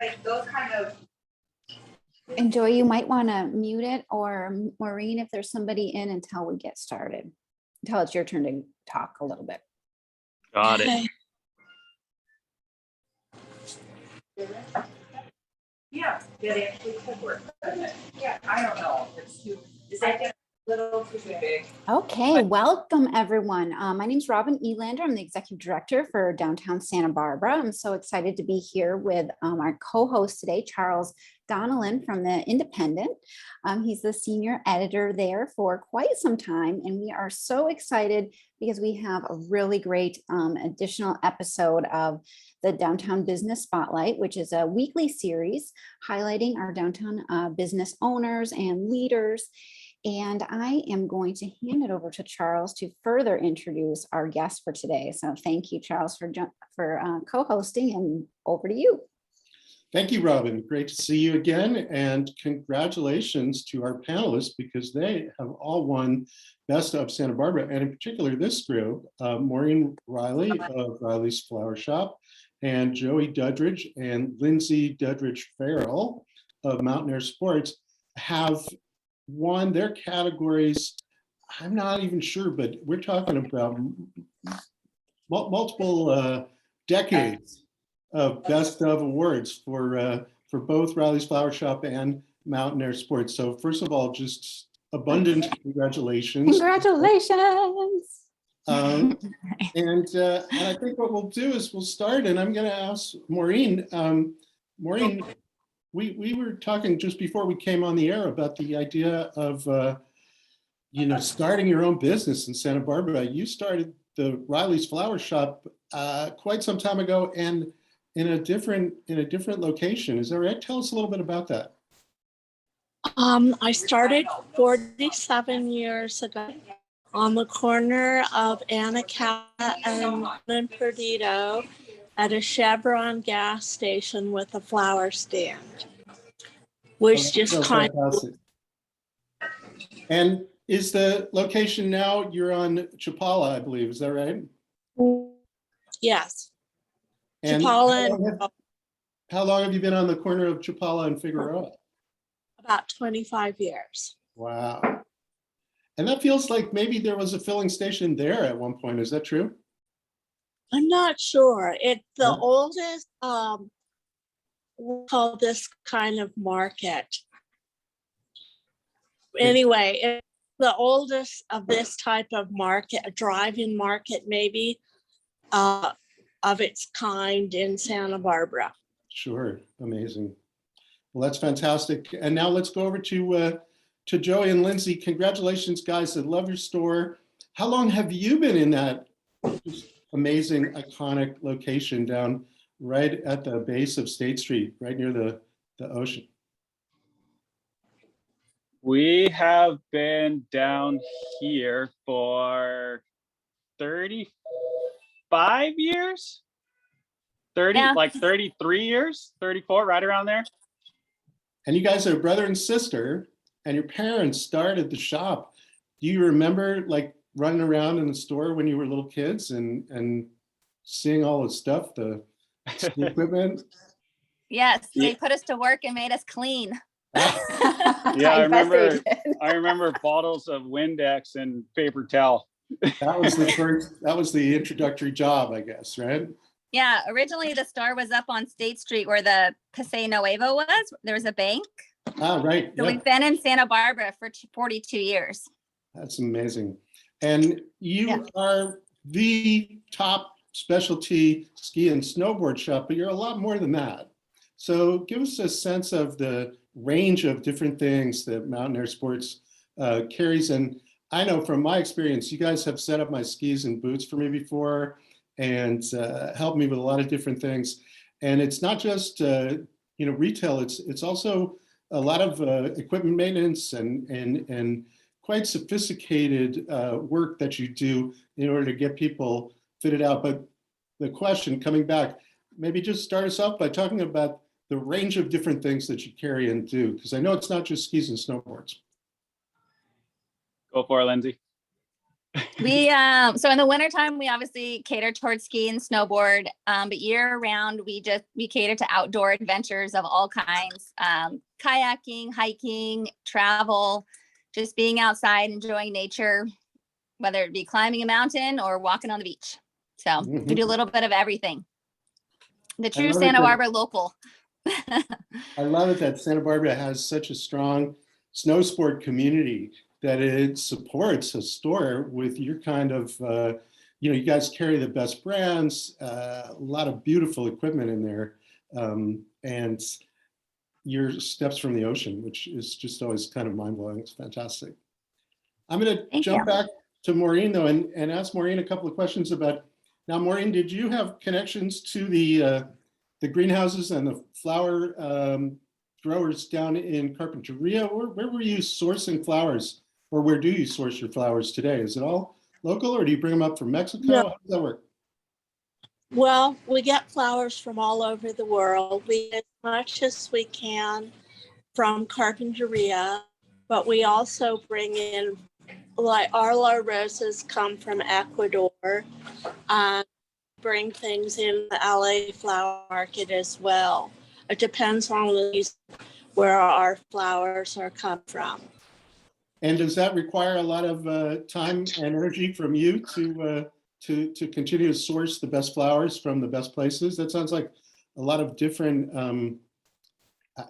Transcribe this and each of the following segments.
Like those kind of. And Joy, you might want to mute it, or Maureen, if there's somebody in, until we get started, until it's your turn to talk a little bit. Got it. Yeah, that actually could work. Yeah, I don't know. It's too, is that a little too big? Okay, welcome everyone. My name is Robin Elander. I'm the Executive Director for Downtown Santa Barbara. I'm so excited to be here with our co-host today, Charles Donelan from the Independent. He's the senior editor there for quite some time, and we are so excited because we have a really great additional episode of the Downtown Business Spotlight, which is a weekly series highlighting our downtown business owners and leaders. And I am going to hand it over to Charles to further introduce our guest for today. So thank you, Charles, for co-hosting, and over to you. Thank you, Robin. Great to see you again. And congratulations to our panelists, because they have all won Best of Santa Barbara. And in particular, this group, Maureen Riley of Riley's Flower Shop, and Joey Duddridge and Linsey Duddridge Farrell of Mountaineer Sports have won their categories. I'm not even sure, but we're talking about multiple decades of Best of awards for both Riley's Flower Shop and Mountaineer Sports. So first of all, just abundant congratulations. Congratulations. And I think what we'll do is we'll start, and I'm going to ask Maureen. Maureen, we were talking just before we came on the air about the idea of starting your own business in Santa Barbara. You started the Riley's Flower Shop quite some time ago, and in a different location. Is that right? Tell us a little bit about that. I started 47 years ago on the corner of Anacapa and Perdido at a Chevron gas station with a flower stand, which just kind of. And is the location now, you're on Chapala, I believe, is that right? Yes. And Chapala. how long have you been on the corner of Chapala and Figueroa? About 25 years. Wow. And that feels like maybe there was a filling station there at one point. Is that true? I'm not sure. It's the oldest, we'll call this kind of market. Anyway, it's the oldest of this type of market, a drive-in market maybe, of its kind in Santa Barbara. Sure, amazing. Well, that's fantastic. And now let's go over to Joey and Linsey. Congratulations, guys. I love your store. How long have you been in that amazing, iconic location down right at the base of State Street, right near the ocean? We have been down here for 35 years, 30, yeah. Like 33 years, 34, right around there. And you guys are brother and sister, and your parents started the shop. Do you remember like running around in the store when you were little kids and seeing all the stuff, the equipment? Yes, they put us to work and made us clean. Yeah, I remember bottles of Windex and paper towel. That was the introductory job, I guess, right? Yeah, originally the store was up on State Street where the Paseo Nuevo was. There was a bank. Ah, right. So we've been in Santa Barbara for 42 years. That's amazing. And you are the top specialty ski and snowboard shop, but you're a lot more than that. So give us a sense of the range of different things that Mountaineer Sports carries. And I know from my experience, you guys have set up my skis and boots for me before and helped me with a lot of different things. And it's not just retail, it's also a lot of equipment maintenance and quite sophisticated work that you do in order to get people fitted out. But the question coming back, maybe just start us off by talking about the range of different things that you carry and do, because I know it's not just skis and snowboards. Go for it, Linsey. We so in the wintertime we obviously cater towards ski and snowboard, but year round we cater to outdoor adventures of all kinds, kayaking, hiking, travel, just being outside enjoying nature, whether it be climbing a mountain or walking on the beach. So we do a little bit of everything. The true Santa Barbara local. I love it that Santa Barbara has such a strong snow sport community that it supports a store with your kind of, you guys carry the best brands, a lot of beautiful equipment in there, and your steps from the ocean, which is just always kind of mind blowing. It's fantastic. I'm going to jump back to Maureen though, and ask Maureen a couple of questions about, now Maureen, did you have connections to the greenhouses and the flower growers down in Carpinteria? Where were you sourcing flowers, or where do you source your flowers today? Is it all local, or do you bring them up from Mexico? No. How does that work? Well, we get flowers from all over the world. We get as much as we can from Carpinteria, but we also bring in, like, our roses come from Ecuador. Bring things in the LA flower market as well. It depends on where our flowers are come from. And does that require a lot of time and energy from you to continue to source the best flowers from the best places? That sounds like a lot of different,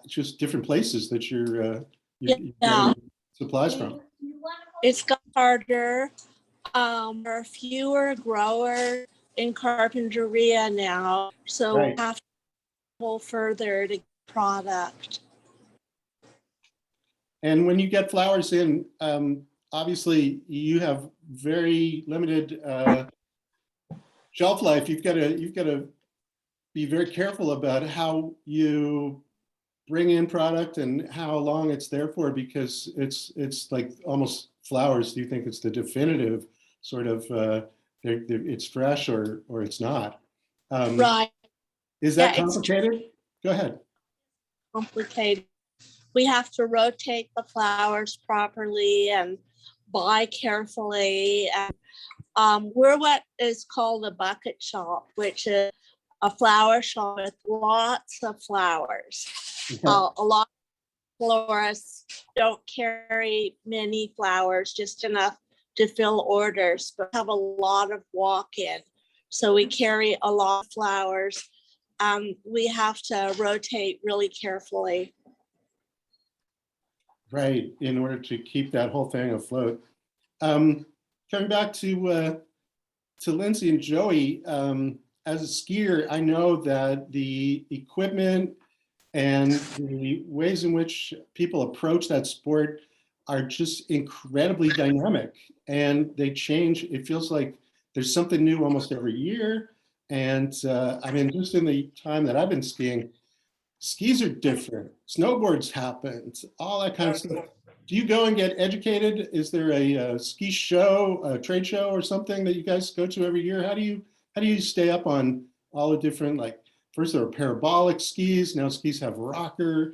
just different places that you're getting supplies from. It's got harder. There are fewer growers in Carpinteria now, so we have to go further to get product. And when you get flowers in, obviously you have very limited shelf life. You've got to be very careful about how you bring in product and how long it's there for, because it's like almost flowers. Do you think it's the definitive sort of it's fresh or it's not? Right. Is that complicated? Go ahead. Complicated. We have to rotate the flowers properly and buy carefully. And we're what is called a bucket shop, which is a flower shop with lots of flowers. Okay. A lot of florists don't carry many flowers, just enough to fill orders, but have a lot of walk-in. So we carry a lot of flowers. We have to rotate really carefully. Right, in order to keep that whole thing afloat. Coming back to Linsey and Joey, as a skier, I know that the equipment and the ways in which people approach that sport are just incredibly dynamic, and they change. It feels like there's something new almost every year. And I mean, just in the time that I've been skiing, skis are different, snowboards happen, all that kind of stuff. Do you go and get educated? Is there a ski show, a trade show or something that you guys go to every year? How do you stay up on all the different, like, first there were parabolic skis, now skis have rocker.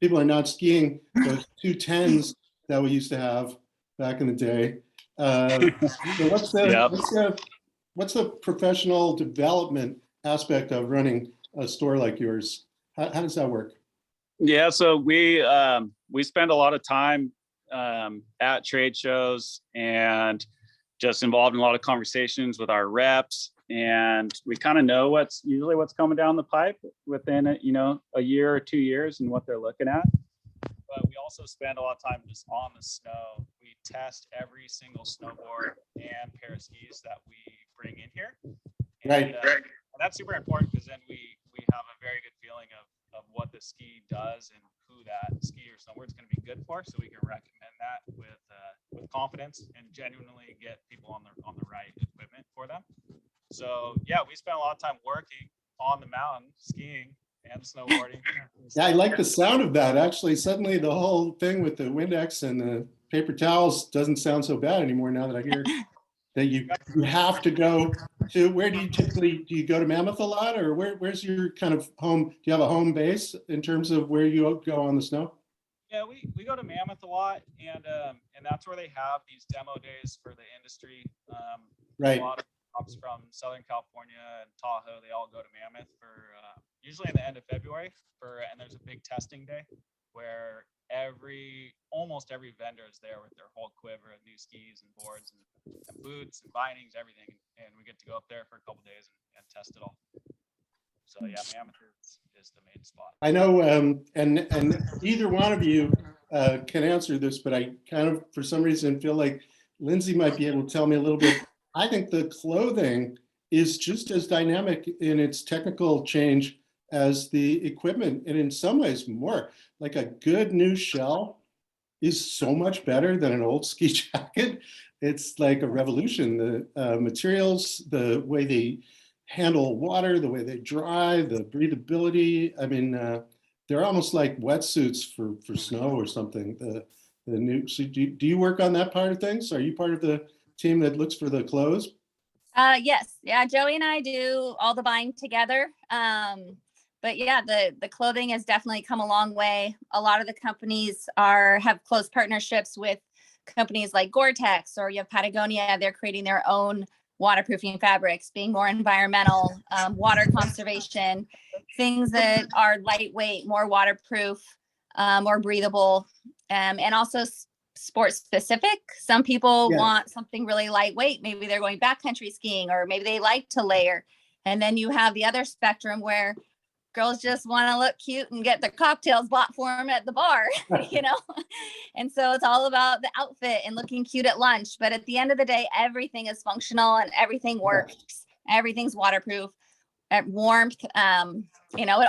People are not skiing those 210s that we used to have back in the day. So what's the professional development aspect of running a store like yours? How does that work? Yeah, so we spend a lot of time at trade shows and just involved in a lot of conversations with our reps, and we kind of know what's coming down the pipe within a year or 2 years and what they're looking at. But we also spend a lot of time just on the snow. We test every single snowboard and pair of skis that we bring in here. And, and that's super important, because then we have a very good feeling of what the ski does and who that ski or snowboard is going to be good for, so we can recommend that with confidence and genuinely get people on the right equipment for them. So yeah, we spend a lot of time working on the mountain, skiing and snowboarding. Yeah, I like the sound of that. Actually, suddenly the whole thing with the Windex and the paper towels doesn't sound so bad anymore now that I hear that you have to go to. Where do you go to Mammoth a lot, or where's your kind of home? Do you have a home base in terms of where you go on the snow? Yeah, we go to Mammoth a lot, and that's where they have these demo days for the industry. Right. A lot of shops from Southern California and Tahoe, they all go to Mammoth for usually in the end of February and there's a big testing day where almost every vendor is there with their whole quiver of new skis and boards and boots and bindings, everything, and we get to go up there for a couple days and test it all. So yeah, Mammoth is the main spot. I know, and either one of you can answer this, but I kind of, for some reason, feel like Linsey might be able to tell me a little bit. I think the clothing is just as dynamic in its technical change as the equipment, and in some ways more. Like a good new shell is so much better than an old ski jacket. It's like a revolution. The materials, the way they handle water, the way they dry, the breathability. I mean, they're almost like wetsuits for snow or something. The new. So do you work on that part of things? Are you part of the team that looks for the clothes? Yes. Yeah. Joey and I do all the buying together. But yeah, the clothing has definitely come a long way. A lot of the companies have close partnerships with companies like Gore-Tex, or you have Patagonia. They're creating their own waterproofing fabrics, being more environmental, water conservation, things that are lightweight, more waterproof, more breathable, and also sports specific. Some people want something really lightweight. Maybe they're going backcountry skiing, or maybe they like to layer. And then you have the other spectrum where girls just want to look cute and get their cocktails bought for them at the bar, you know? And so it's all about the outfit and looking cute at lunch. But at the end of the day, everything is functional and everything works. Everything's waterproof, warmth. You know,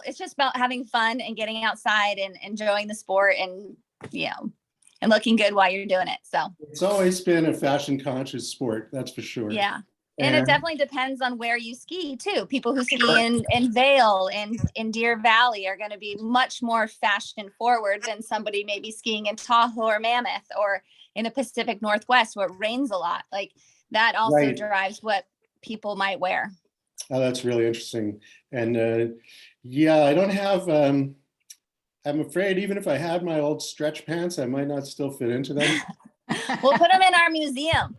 it's just about having fun and getting outside and enjoying the sport, and, you know, and looking good while you're doing it. So it's always been a fashion conscious sport, that's for sure. Yeah. And it definitely depends on where you ski too. People who ski in Vail and in Deer Valley are going to be much more fashion forward than somebody maybe skiing in Tahoe or Mammoth or in the Pacific Northwest where it rains a lot. Like that also drives what people might wear. Oh, that's really interesting. And yeah, I don't have, I'm afraid even if I had my old stretch pants, I might not still fit into them. We'll put them in our museum.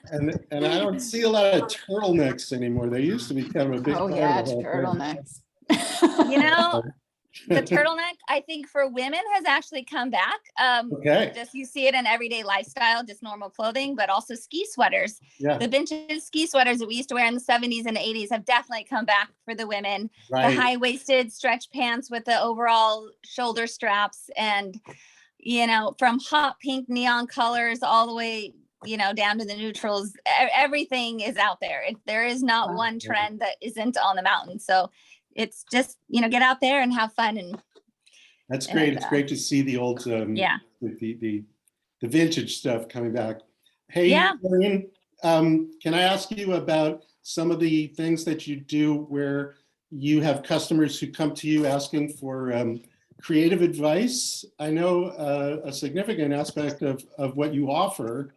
And I don't see a lot of turtlenecks anymore. They used to be kind of a big part of the whole turtlenecks. You know, the turtleneck, I think for women has actually come back. Just you see it in everyday lifestyle, just normal clothing, but also ski sweaters. Yeah. The vintage ski sweaters that we used to wear in the 70s and 80s have definitely come back for the women. Right. The high-waisted stretch pants with the overall shoulder straps, and, you know, from hot pink neon colors all the way, you know, down to the neutrals. Everything is out there. There is not one trend that isn't on the mountain. So it's just, you know, get out there and have fun. And that's great. It's great to see the old, the vintage stuff coming back. Hey, Maureen, can I ask you about some of the things that you do where you have customers who come to you asking for creative advice? I know a significant aspect of what you offer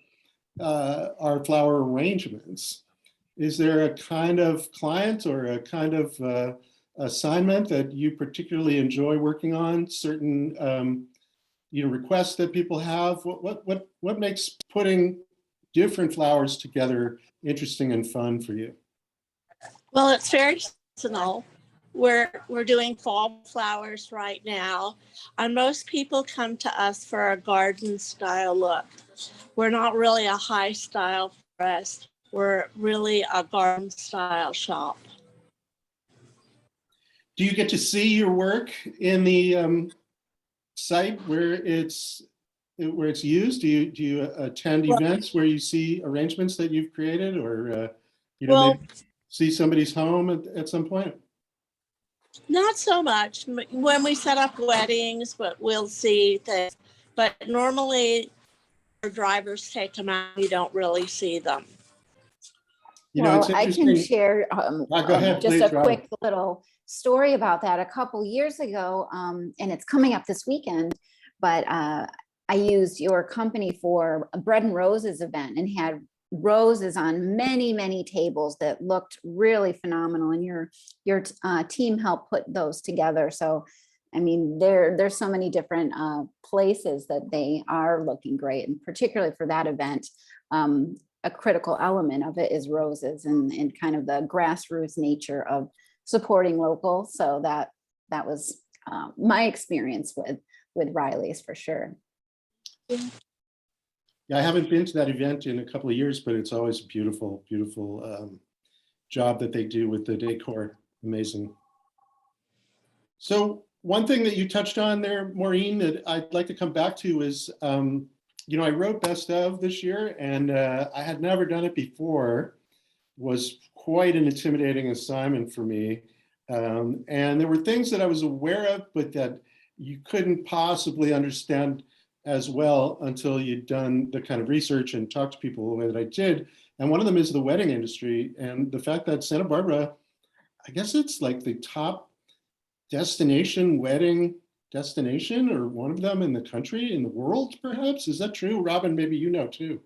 are flower arrangements. Is there a kind of client or a kind of assignment that you particularly enjoy working on? Certain requests that people have? What makes putting different flowers together interesting and fun for you? Well, it's very seasonal. We're doing fall flowers right now, and most people come to us for a garden style look. We're not really a high style for us. We're really a garden style shop. Do you get to see your work in the site where it's used? Do you attend events where you see arrangements that you've created, or maybe see somebody's home at some point? Not so much. When we set up weddings, but we'll see things. But normally, our drivers take them out. We don't really see them. I can share Go ahead, just please, a quick little story about that. A couple years ago, and it's coming up this weekend, but I used your company for a Bread and Roses event and had roses on many, many tables that looked really phenomenal, and your team helped put those together. So I mean, there's so many different places that they are looking great, and particularly for that event, a critical element of it is roses and kind of the grassroots nature of supporting local. So that was my experience with Riley's for sure. Yeah, I haven't been to that event in a couple of years, but it's always a beautiful, beautiful job that they do with the decor. Amazing. So one thing that you touched on there, Maureen, that I'd like to come back to is, I wrote Best of this year, and I had never done it before. Was quite an intimidating assignment for me. And there were things that I was aware of, but that you couldn't possibly understand as well until you'd done the kind of research and talked to people the way that I did. And one of them is the wedding industry, and the fact that Santa Barbara, I guess it's like the top wedding destination, or one of them in the country, in the world, perhaps. Is that true? Robin, maybe you know too.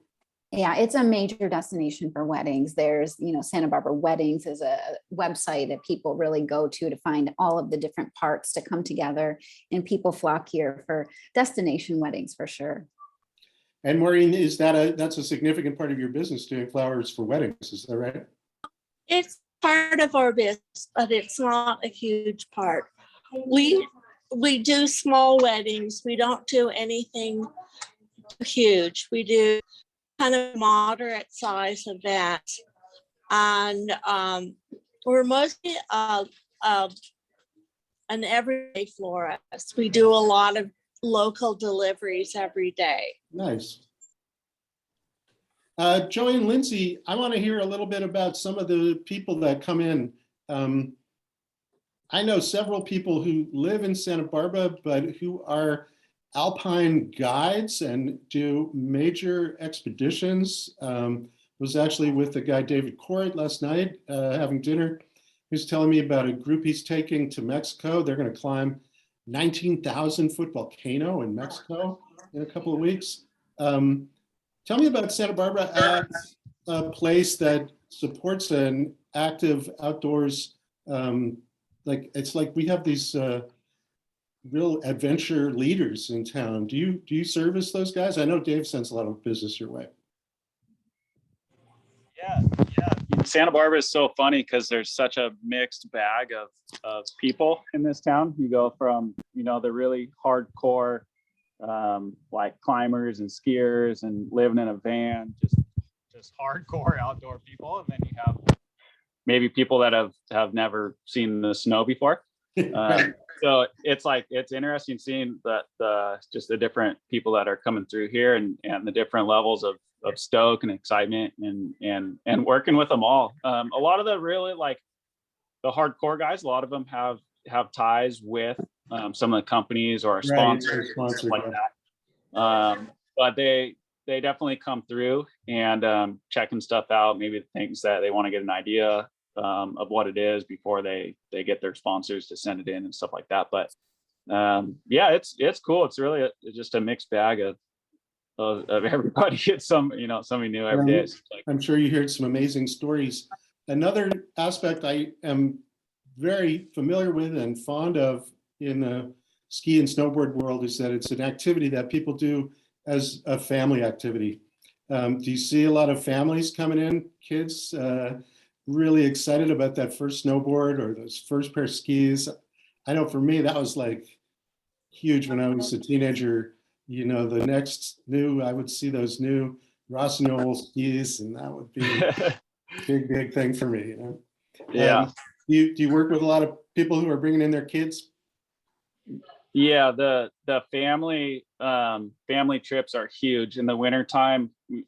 Yeah, it's a major destination for weddings. There's, Santa Barbara Weddings is a website that people really go to find all of the different parts to come together, and people flock here for destination weddings for sure. And Maureen, that's a significant part of your business, doing flowers for weddings, is that right? It's part of our business, but it's not a huge part. We do small weddings. We don't do anything huge. We do kind of moderate size events, and we're mostly an everyday florist. We do a lot of deliveries every day. Nice. Joey and Linsey, I want to hear a little bit about some of the people that come in. I know several people who live in Santa Barbara, but who are alpine guides and do major expeditions. Was actually with the guy David Court last night, having dinner. He's telling me about a group he's taking to Mexico. They're going to climb 19,000-foot volcano in Mexico in a couple of weeks. Tell me about Santa Barbara as a place that supports an active outdoors. It's like we have these real adventure leaders in town. Do you service those guys? I know Dave sends a lot of business your way. Yeah. Santa Barbara is so funny because there's such a mixed bag of people in this town. You go from, the really hardcore, like climbers and skiers and living in a van, just hardcore outdoor people. And then you have maybe people that have never seen the snow before. So it's interesting seeing that just the different people that are coming through here and the different levels of stoke and excitement and working with them all. A lot of the really like the hardcore guys, a lot of them have ties with some of the companies or sponsors, stuff like that. But they definitely come through and checking stuff out, maybe the things that they want to get an idea of what it is before they get their sponsors to send it in and stuff like that. But it's cool. It's really just a mixed bag of everybody. It's somebody new every day. I'm sure you heard some amazing stories. Another aspect I am very familiar with and fond of in the ski and snowboard world is that it's an activity that people do as a family activity. Do you see a lot of families coming in, kids really excited about that first snowboard or those first pair of skis? I know for me, that was like huge when I was a teenager. The next I would see those new Rossignol skis, and that would be a big thing for me. Yeah. Do you work with a lot of people who are bringing in their kids? Yeah, the family trips are huge. In the wintertime, you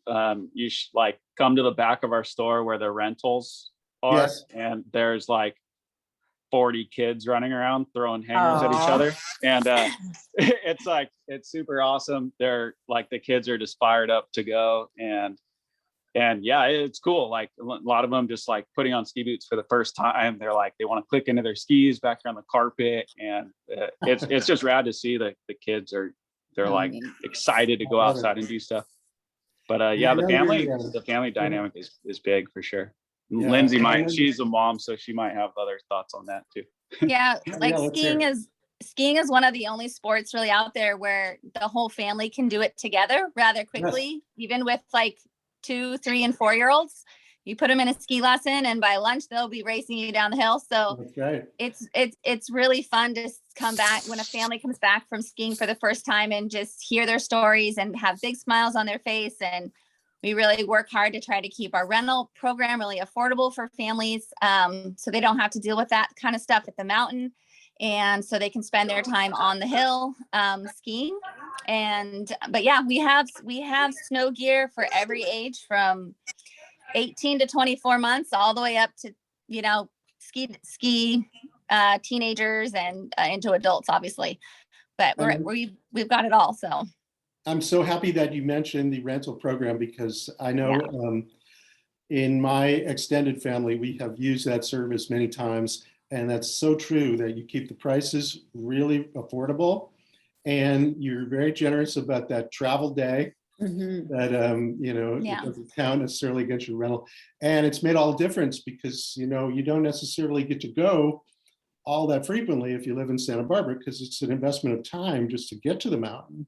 come to the back of our store where the rentals are. Yes. And there's like 40 kids running around throwing hangers at each other. And it's super awesome. They're like, the kids are just fired up to go. And yeah, it's cool. Like a lot of them just like putting on ski boots for the first time. They're like, they want to click into their skis back on the carpet. And it's just rad to see that the kids they're like excited to go outside and do stuff. But the family dynamic is big for sure. Yeah. Linsey she's a mom, so she might have other thoughts on that too. Yeah, like skiing skiing is one of the only sports really out there where the whole family can do it together rather quickly, even with like 2, 3, and 4-year-olds. You put them in a ski lesson and by lunch, they'll be racing you down the hill. So That's right. it's really fun to come back when a family comes back from skiing for the first time and just hear their stories and have big smiles on their face. And we really work hard to try to keep our rental program really affordable for families, so they don't have to deal with that kind of stuff at the mountain. And so they can spend their time on the hill skiing. But yeah, we have snow gear for every age from 18 to 24 months, all the way up to, ski teenagers and into adults, obviously. But we've got it all. So I'm so happy that you mentioned the rental program, because I know in my extended family, we have used that service many times. And that's so true, that you keep the prices really affordable and you're very generous about that travel day. That it doesn't count necessarily against your rental, and it's made all the difference, because you don't necessarily get to go all that frequently if you live in Santa Barbara, because it's an investment of time just to get to the mountain.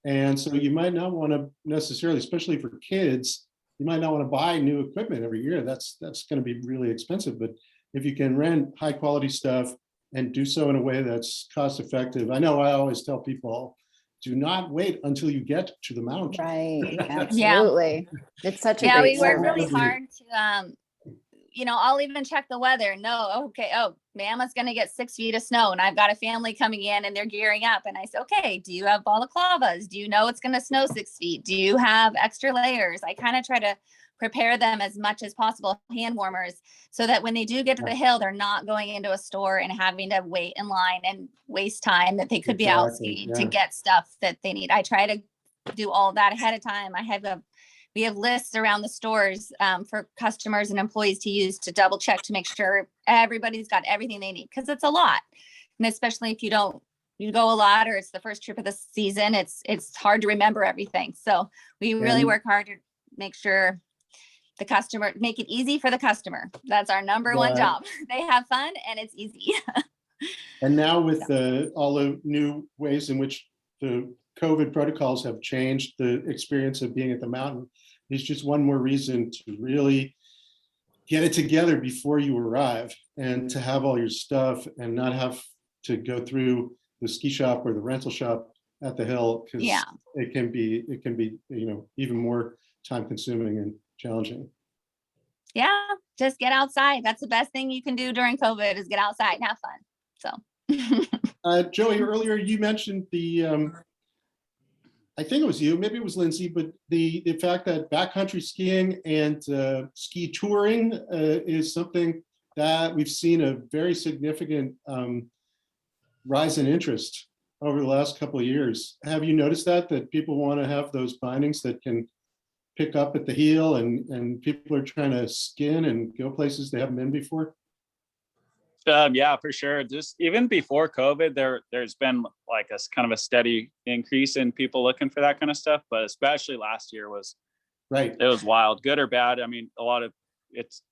And so you might not want to necessarily, especially for kids, you might not want to buy new equipment every year. That's going to be really expensive. But if you can rent high quality stuff and do so in a way that's cost effective, I know I always tell people, do not wait until you get to the mountain. Right. Absolutely. It's such a great we work service. really hard to I'll even check the weather. Mammoth's gonna get 6 feet of snow and I've got a family coming in and they're gearing up, and I say, okay, do you have balaclavas? Do you know it's gonna snow 6 feet? Do you have extra layers? I kind of try to prepare them as much as possible, hand warmers, so that when they do get to the hill, they're not going into a store and having to wait in line and waste time that they could be out skiing to get stuff that they need. I try to do all that ahead of time. We have lists around the stores for customers and employees to use to double check to make sure everybody's got everything they need, because it's a lot. And especially if you go a lot or it's the first trip of the season, it's hard to remember everything. So we really work hard to make sure make it easy for the customer. That's our number one job. They have fun and it's easy. And now with all the new ways in which the COVID protocols have changed the experience of being at the mountain, is just one more reason to really get it together before you arrive, and to have all your stuff and not have to go through the ski shop or the rental shop at the hill, because it can be even more time consuming and challenging. Yeah, just get outside. That's the best thing you can do during COVID, is get outside and have fun. So Joey, earlier you mentioned I think it was you, maybe it was Linsey, but the fact that backcountry skiing and ski touring is something that we've seen a very significant rise in interest over the last couple of years. Have you noticed that people want to have those bindings that can pick up at the heel, and people are trying to skin and go places they haven't been before? Yeah, for sure. Just even before COVID, there's been like a kind of a steady increase in people looking for that kind of stuff, but especially last year was right. It was wild, good or bad. I mean, a lot of it's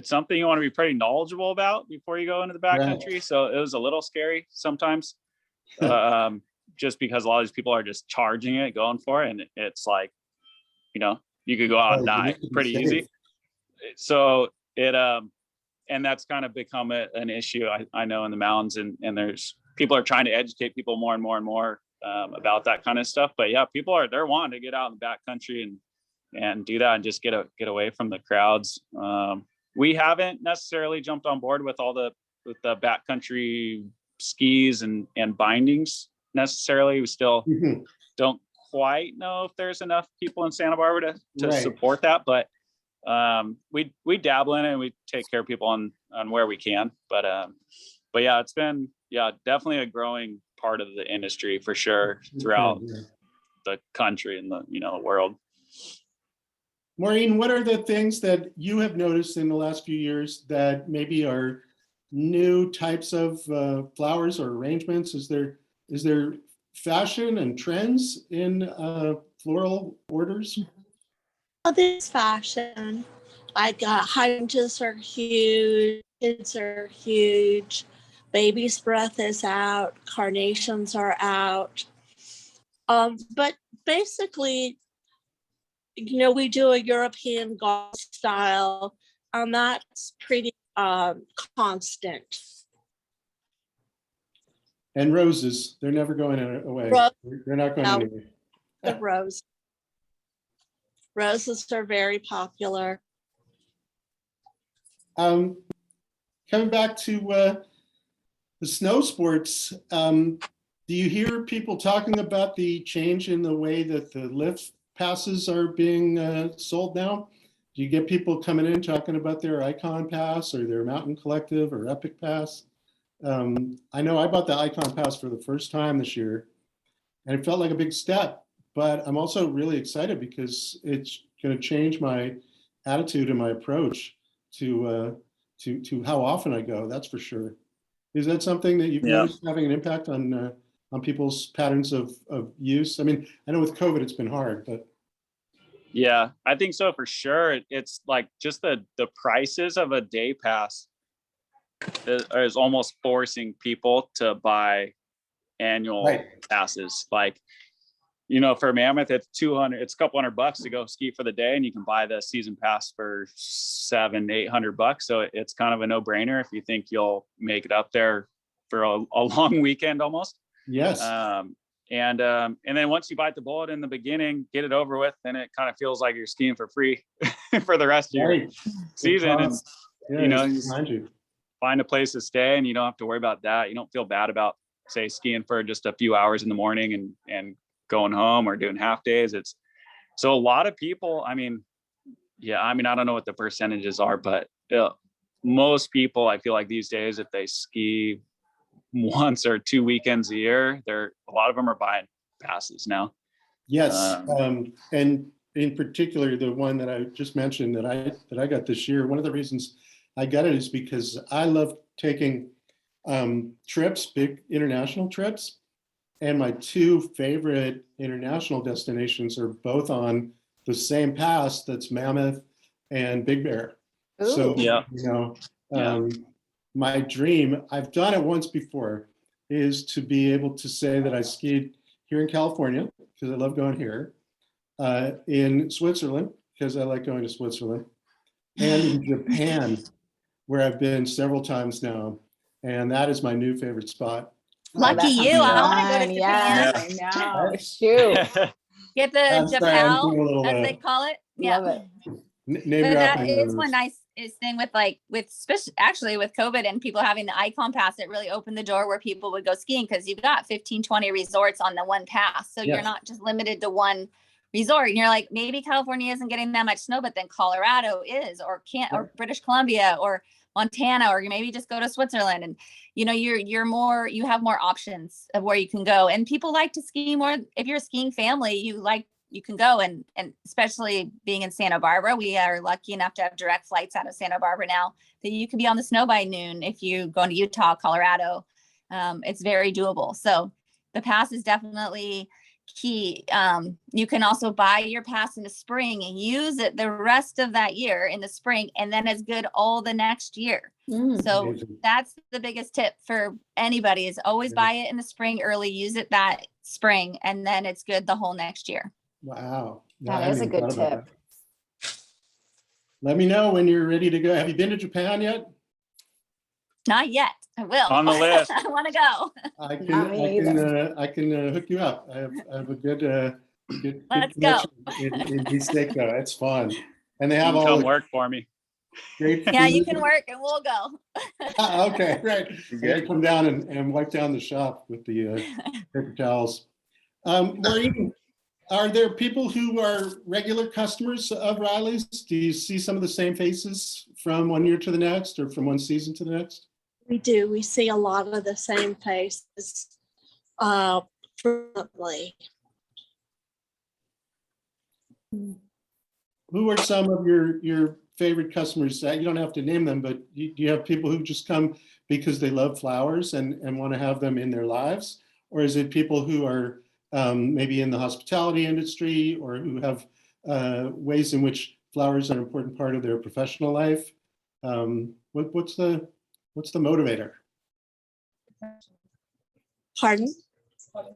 something you want to be pretty knowledgeable about before you go into the backcountry. Right. So it was a little scary sometimes, just because a lot of these people are just charging it, going for it, and it's like, you could go out and die pretty easy. So and that's kind of become an issue, I know, in the mountains, and there's people are trying to educate people more and more and more about that kind of stuff. But yeah, they're wanting to get out in the backcountry and do that and just get away from the crowds. We haven't necessarily jumped on board with the backcountry skis and bindings necessarily. We still don't quite know if there's enough people in Santa Barbara to support that, but we dabble in it and we take care of people on where we can. But yeah, it's been definitely a growing part of the industry for sure throughout the country and the world. Maureen, what are the things that you have noticed in the last few years that maybe are new types of flowers or arrangements? Is there fashion and trends in floral orders? Oh, there's fashion. Like hydrangeas are huge, kids are huge. Baby's breath is out, carnations are out. But basically, we do a European garden style, and that's pretty constant. And roses, they're never going away. They're not going No. anywhere. The roses are very popular. Coming back to the snow sports, do you hear people talking about the change in the way that the lift passes are being sold now? Do you get people coming in talking about their Icon Pass or their Mountain Collective or Epic Pass? I know I bought the Icon Pass for the first time this year, and it felt like a big step, but I'm also really excited because it's going to change my attitude and my approach to how often I go, that's for sure. Is that something that you've noticed having an impact on people's patterns of use? I mean, I know with COVID it's been hard, but. Yeah, I think so for sure. It's like just the prices of a day pass is almost forcing people to buy annual passes. Like, for Mammoth, it's a couple $100 to go ski for the day, and you can buy the season pass for $700-800. So it's kind of a no-brainer if you think you'll make it up there for a long weekend almost. Yes. And then once you bite the bullet in the beginning, get it over with, then it kind of feels like you're skiing for free for the rest of your season. And you find a place to stay, and you don't have to worry about that. You don't feel bad about, say, skiing for just a few hours in the morning and going home or doing half days. It's so a lot of people, I don't know what the percentages are, but most people, I feel like these days, if they ski once or 2 weekends a year, a lot of them are buying passes now. Yes. And in particular, the one that I just mentioned that I got this year, one of the reasons I got it is because I love taking trips, big international trips. And my two favorite international destinations are both on the same pass, that's Mammoth and Big Bear. Ooh. So, my dream, I've done it once before, is to be able to say that I skied here in California, because I love going here, in Switzerland, because I like going to Switzerland, and in Japan, where I've been several times now. And that is my new favorite spot. Lucky you. I want to go to Japan. Yeah, I know. Shoot. Get the I'm sorry, I'm doing a Japal, little, as they call it. Yeah. Love it. name But that dropping is those. one nice thing especially with COVID and people having the Icon Pass. It really opened the door where people would go skiing, because you've got 15-20 resorts on the one pass. So you're not just limited to one resort. And you're like, maybe California isn't getting that much snow, but then Colorado is, or British Columbia, or Montana, or maybe just go to Switzerland. And you have more options of where you can go. And people like to ski more. If you're a skiing family, you can go, and especially being in Santa Barbara, we are lucky enough to have direct flights out of Santa Barbara now that you can be on the snow by noon. If you go to Utah, Colorado, it's very doable. So the pass is definitely key. You can also buy your pass in the spring and use it the rest of that year in the spring, and then it's good all the next year. So Amazing. that's the biggest tip for anybody, is always buy it in the spring early, use it that spring, and then it's good the whole next year. Wow. That is a good tip. Let me know when you're ready to go. Have you been to Japan yet? Not yet. I will. On the list. I want to go. I Not me either. can hook you up. I have a good Let's go. connection in Seiko. It's fun, and they have all Come the work for me. great. Yeah, you food. can work and we'll go. Okay, right. You got to come down and wipe down the shop with the paper towels. Maureen, are there people who are regular customers of Riley's? Do you see some of the same faces from one year to the next, or from one season to the next? We do. We see a lot of the same faces frequently. Who are some of your favorite customers? You don't have to name them, but do you have people who just come because they love flowers and want to have them in their lives? Or is it people who are maybe in the hospitality industry, or who have ways in which flowers are an important part of their professional life? What's the motivator? Pardon?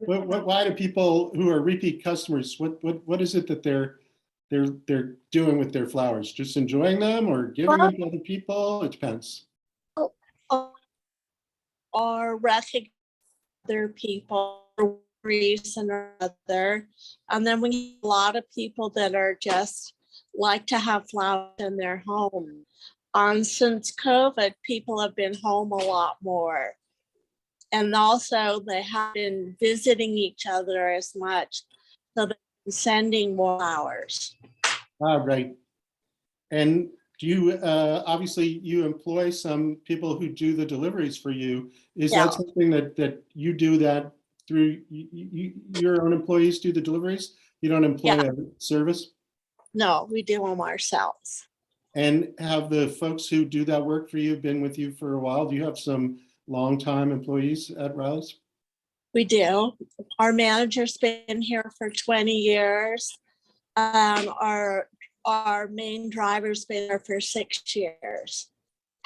Why do people who are repeat customers, what is it that they're doing with their flowers? Just enjoying them or giving them to other people? It depends. Or recognize other people for one reason or other. And then we have a lot of people that are just like to have flowers in their home. Since COVID, people have been home a lot more. And also they have been visiting each other as much, so they're sending more flowers. Right. And do you, obviously you employ some people who do the deliveries for you. Is Yeah. that something that you do that through your own employees do the deliveries? You don't employ Yeah. a service? No, we do them ourselves. And have the folks who do that work for you been with you for a while? Do you have some longtime employees at Riley's? We do. Our manager's been here for 20 years. Our main driver's been there for 6 years.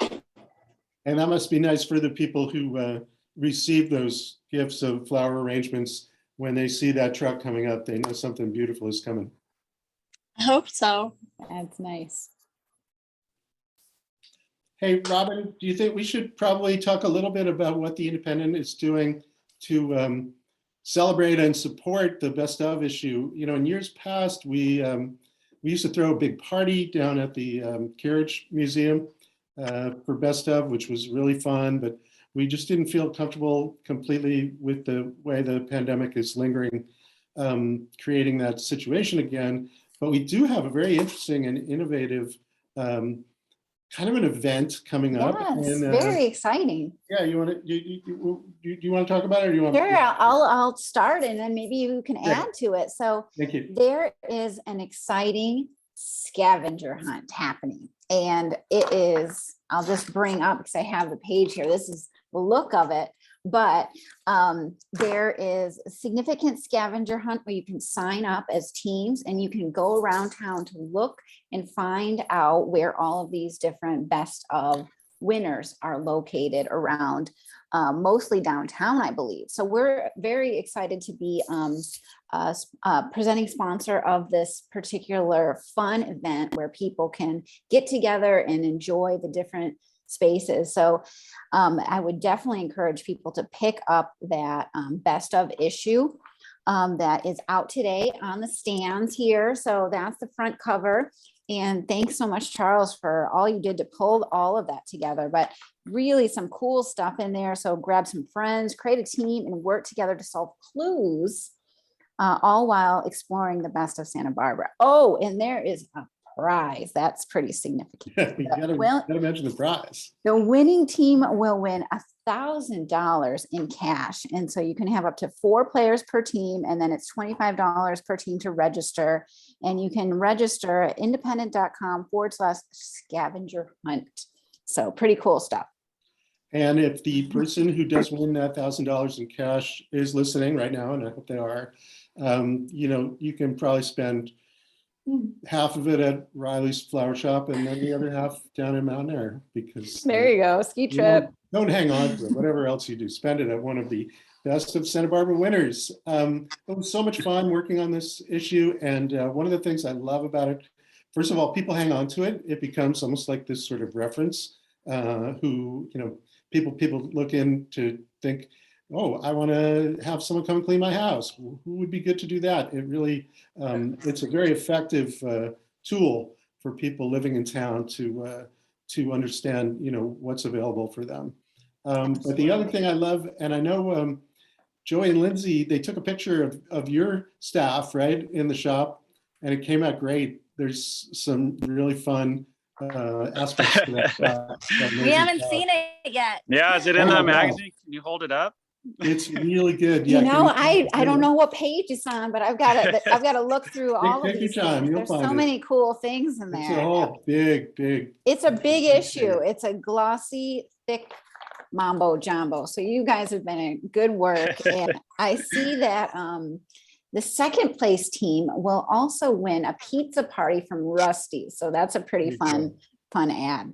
And that must be nice for the people who receive those gifts of flower arrangements. When they see that truck coming up, they know something beautiful is coming. I hope so. That's nice. Hey, Robin, do you think we should probably talk a little bit about what the Independent is doing to celebrate and support the Best Of issue? You know, in years past, we used to throw a big party down at the Carriage Museum for Best Of, which was really fun, but we just didn't feel comfortable completely with the way the pandemic is lingering, creating that situation again. But we do have a very interesting and innovative kind of an event coming up. Yes, And, very exciting. yeah, you want to you want to talk about it, or do you want? Sure, I'll start and then maybe you can Sure. add to it. So Thank you. there is an exciting scavenger hunt happening, and it is, I'll just bring up because I have the page here. This is the look of it, but there is a significant scavenger hunt where you can sign up as teams and you can go around town to look and find out where all of these different Best Of winners are located around, mostly downtown, I believe. So we're very excited to be presenting sponsor of this particular fun event where people can get together and enjoy the different spaces. So I would definitely encourage people to pick up that Best Of issue that is out today on the stands here. So that's the front cover. And thanks so much, Charles, for all you did to pull all of that together. But really some cool stuff in there. So grab some friends, create a team, and work together to solve clues, all while exploring the best of Santa Barbara. Oh, and there is a prize. That's pretty significant. You gotta mention the prize. The winning team will win $1,000 in cash. And so you can have up to 4 players per team, and then it's $25 per team to register. And you can register at independent.com/scavenger hunt. So pretty cool stuff. And if the person who does win that $1,000 in cash is listening right now, and I hope they are, you know, you can probably spend half of it at Riley's Flower Shop and then the other half down in Mount Air, because There you go, ski you trip. don't hang on to it. Whatever else you do, spend it at one of the Best of Santa Barbara winners. It was so much fun working on this issue. And one of the things I love about it, first of all, people hang on to it. It becomes almost like this sort of reference who, you know, people look in to think, oh, I want to have someone come and clean my house. Who would be good to do that? It really, it's a very effective tool for people living in town to understand, you know, what's available for them. But the other thing I love, and I know Joey and Linsey, they took a picture of your staff, right, in the shop, and it came out great. There's some really fun aspects to that shop. We haven't seen it yet. Yeah, is it in Oh my the God. magazine? Can you hold it up? It's really good. You Yeah, know, can I don't know what page it's on, but I've got to look through all of take your these time, things. you'll There's find so it. many cool things in It's a there. whole big. It's a big issue. It's a glossy, thick mambo jumbo. So you guys have been a good work. And I see that the second place team will also win a pizza party from Rusty's. So that's a pretty fun ad.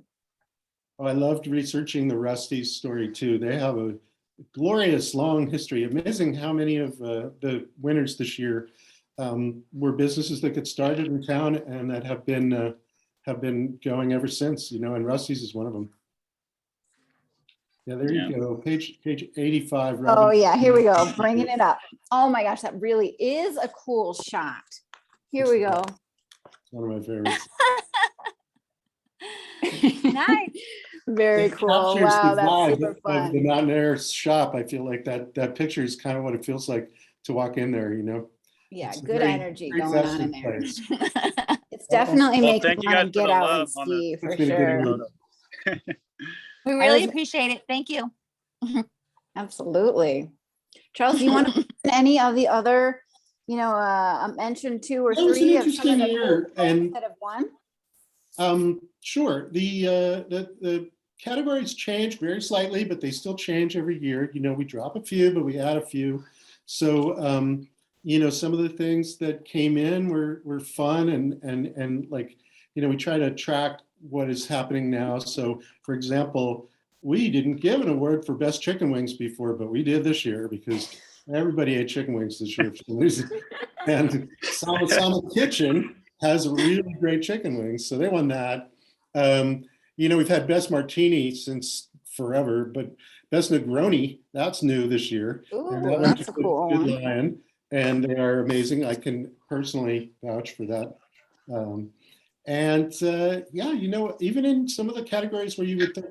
Oh, I loved researching the Rusty's story too. They have a glorious long history. Amazing how many of the winners this year were businesses that got started in town and that have been going ever since, and Rusty's is one of them. Yeah, there you go. Page 85. Oh Robin. yeah, here we go, bringing it up. Oh my gosh, that really is a cool shot. Here we go. It's one of my favorites. Nice. Very It cool. captures Wow, the that's vibe super of the fun. Mountain Air shop. I feel like that picture is kind of what it feels like to walk in there, Yeah, It's a good very- energy very going on in festive there. place. It's definitely Well, making thank you me guys want for to the get out love and on the- ski for That's been a good sure. one. We really was- appreciate it. Thank you. Absolutely. Charles, do you want to put any of the other, mention 2 or That was an 3 of some interesting of the year, cool folks and that have won? Sure. The categories change very slightly, but they still change every year. We drop a few, but we add a few. So, some of the things that came in were fun and like, we try to track what is happening now. So, for example, we didn't give an award for best chicken wings before, but we did this year because everybody ate chicken wings this year for some reason. And Sama Kitchen has really great chicken wings, so they won that. We've had best martini since forever, but best Negroni, that's new this year. And Ooh, that went that's to a cool Good one. Lion, and they are amazing. I can personally vouch for that. Even in some of the categories where you would think,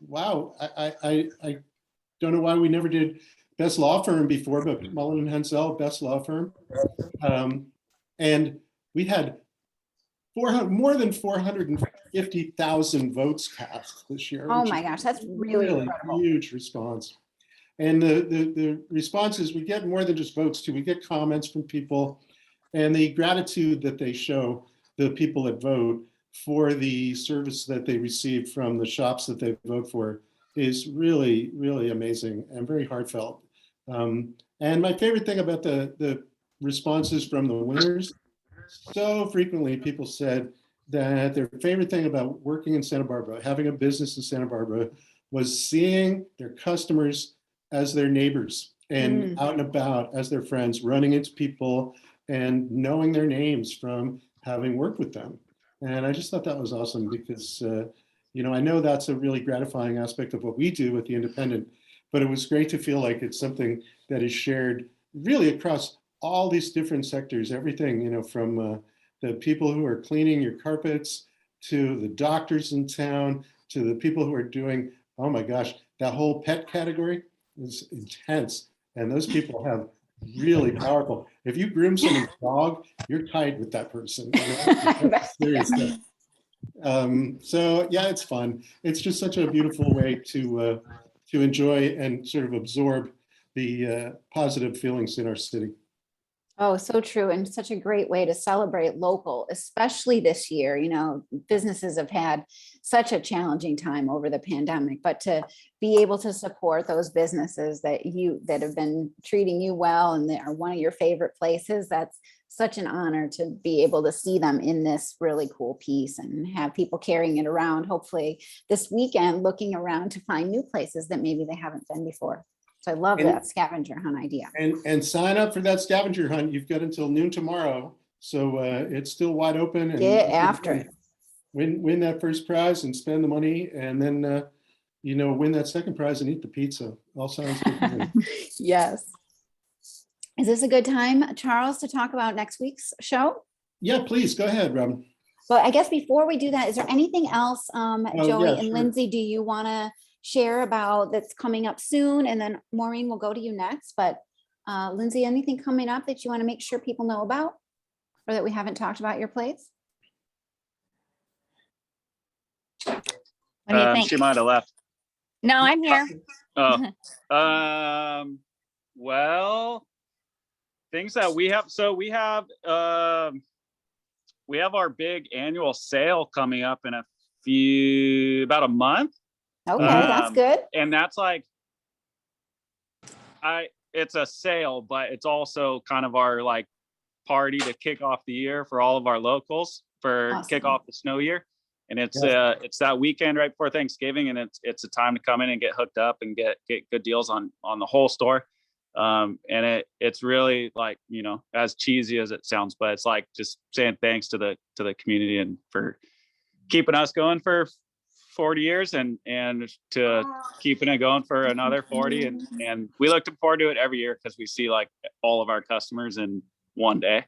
wow, I don't know why we never did best law firm before, but Mullen and Hensel, best law firm. And we had more than 450,000 votes cast this year. Oh which my is gosh, that's really incredible. huge response. And the responses, we get more than just votes too. We get comments from people and the gratitude that they show the people that vote for the service that they receive from the shops that they vote for is really, really amazing and very heartfelt. And my favorite thing about the responses from the winners, so frequently people said that their favorite thing about working in Santa Barbara, having a business in Santa Barbara, was seeing their customers as their neighbors and out and about as their friends, running into people and knowing their names from having worked with them. And I just thought that was awesome because, I know that's a really gratifying aspect of what we do with the Independent, but it was great to feel like it's something that is shared really across all these different sectors, everything, from the people who are cleaning your carpets to the doctors in town, to the people who are doing, oh my gosh, that whole pet category is intense. And those people have really powerful, if you groom someone's dog, you're tied with that person. That's serious stuff. So yeah, it's fun. It's just such a beautiful way to enjoy and sort of absorb the positive feelings in our city. Oh, so true. And such a great way to celebrate local, especially this year. Businesses have had such a challenging time over the pandemic, but to be able to support those businesses that have been treating you well and that are one of your favorite places, that's such an honor to be able to see them in this really cool piece and have people carrying it around, hopefully this weekend, looking around to find new places that maybe they haven't been before. So I love that scavenger hunt idea. And sign up for that scavenger hunt. You've got until noon tomorrow. So it's still wide open. And Get after it. Win that first prize and spend the money. And then, win that second prize and eat the pizza. All sounds good to me. Yes. Is this a good time, Charles, to talk about next week's show? Yeah, please go ahead, Robin. Well, I guess before we do that, is there anything else, Joey yeah, and sure. Lindsay, do you want to share about that's coming up soon? And then Maureen will go to you next, but Lindsay, anything coming up that you want to make sure people know about or that we haven't talked about your place? What do you think? She might have left. No, I'm here. Oh, well, things that we have. So we have our big annual sale coming up in about a month. Okay, that's good. And that's like, it's a sale, but it's also kind of our like party to kick off the year for all of our locals for Awesome. kick off the snow year. And it's that weekend right before Thanksgiving, and it's a time to come in and get hooked up and get good deals on the whole store. And it's really like, you know, as cheesy as it sounds, but it's like just saying thanks to the community and for keeping us going for 40 years and to keeping it going for another 40. And we look forward to it every year because we see like all of our customers in one day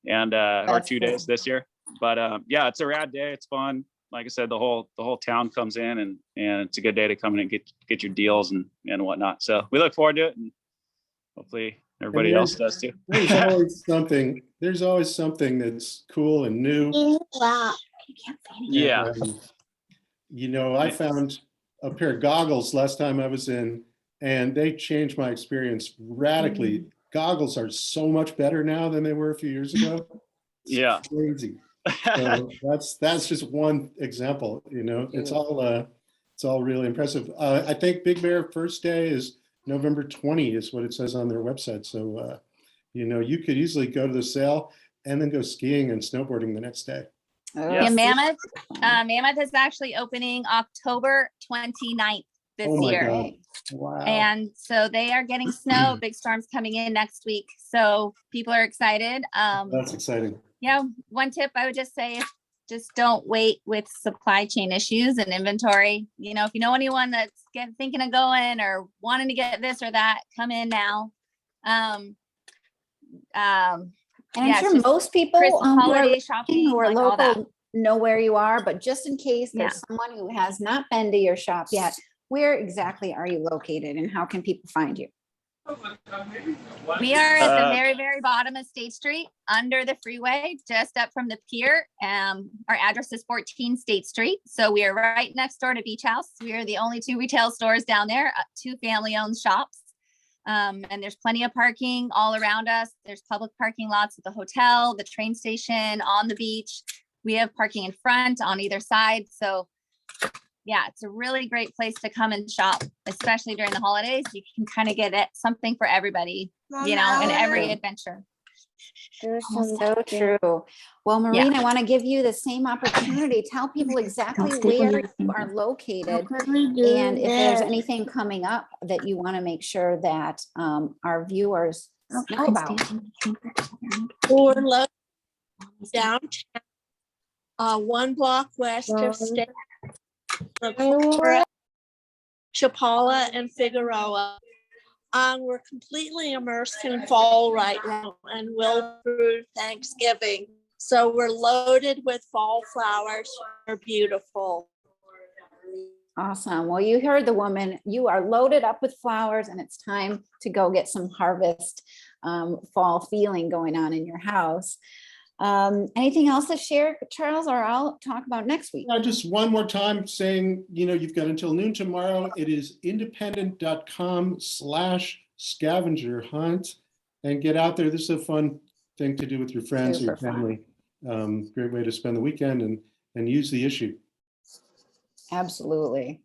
and or 2 days this year. But yeah, it's a rad day. It's fun. Like I said, the whole town comes in and it's a good day to come in and get your deals and whatnot. So we look forward to it, and hopefully everybody else does too. There's always something that's cool and new. Yeah. And, you know, I found a pair of goggles last time I was in, and they changed my experience radically. Goggles are so much better now than they were a few years ago. It's Yeah. crazy. So that's just one example. You know, it's all really impressive. I think Big Bear first day is November 20 is what it says on their website. So you know, you could easily go to the sale and then go skiing and snowboarding the next day. Yeah, Mammoth is actually opening October 29th this year. God. Wow. And so they are getting snow, big storms coming in next week. So people are excited. That's exciting. Yeah, one tip I would just say is just don't wait with supply chain issues and inventory. You know, if you know anyone that's thinking of going or wanting to get this or that, come in now. And I'm sure most people holiday shopping who are like all that. local know where you are, but just in case there's someone who has not been to your shop yet, where exactly are you located and how can people find you? We are at the very, very bottom of State Street, under the freeway, just up from the pier. Our address is 14 State Street. So we are right next door to Beach House. We are the only 2 retail stores down there, 2 family-owned shops. And there's plenty of parking all around us. There's public parking lots at the hotel, the train station, on the beach. We have parking in front on either side. So yeah, it's a really great place to come and shop, especially during the holidays. You can kind of get something for everybody, you know, in every adventure. So true. Well, Maureen, I want to give you the same opportunity. Tell people exactly where you are located and if there's anything coming up that you want to make sure that our viewers know about. We're located downtown, 1 block west of State, Chapala and Figueroa. We're completely immersed in fall right now and will through Thanksgiving. So we're loaded with fall flowers. They're beautiful. Awesome. Well, you heard the woman. You are loaded up with flowers and it's time to go get some harvest fall feeling going on in your house. Anything else to share, Charles, or I'll talk about next week? Just one more time saying, you know, you've got until noon tomorrow. It is independent.com/scavenger hunt, and get out there. This is a fun thing to do with your friends or your family. Great way to spend the weekend and use the issue. Absolutely.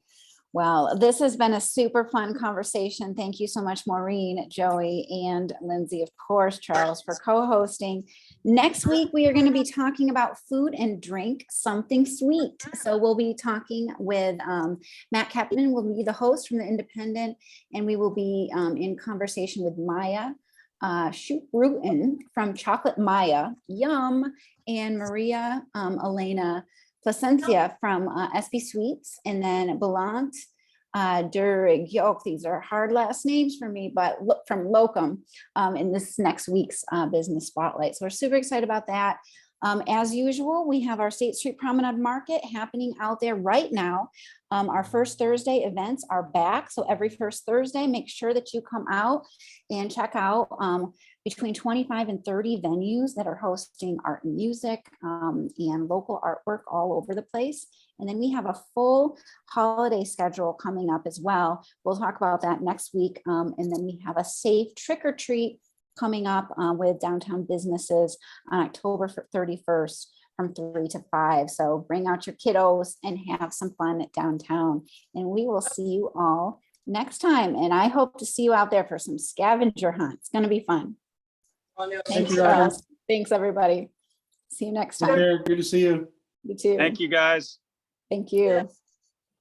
Well, this has been a super fun conversation. Thank you so much, Maureen, Joey, and Linsey, of course, Charles, for co-hosting. Next week, we are going to be talking about food and drink, something sweet. So we'll be talking with Matt Kepman will be the host from the Independent, and we will be in conversation with Maya Rutin from Chocolate Maya, Yum, and Maria Elena Placencia from SB Sweets, and then Belant Duddridge. These are hard last names for me, but look from Locum in this next week's business spotlight. So we're super excited about that. As usual, we have our State Street Promenade Market happening out there right now. Our first Thursday events are back. So every first Thursday, make sure that you come out and check out between 25 and 30 venues that are hosting art and music and local artwork all over the place. And then we have a full holiday schedule coming up as well. We'll talk about that next week. And then we have a safe trick or treat coming up with downtown businesses on October 31st from 3 to 5. So bring out your kiddos and have some fun at downtown. And we will see you all next time. And I hope to see you out there for some scavenger hunt. It's going to be fun. Thanks, Charles. Thanks, everybody. See you next time. Good to see you. You too. Thank you, guys. Thank you. Yes.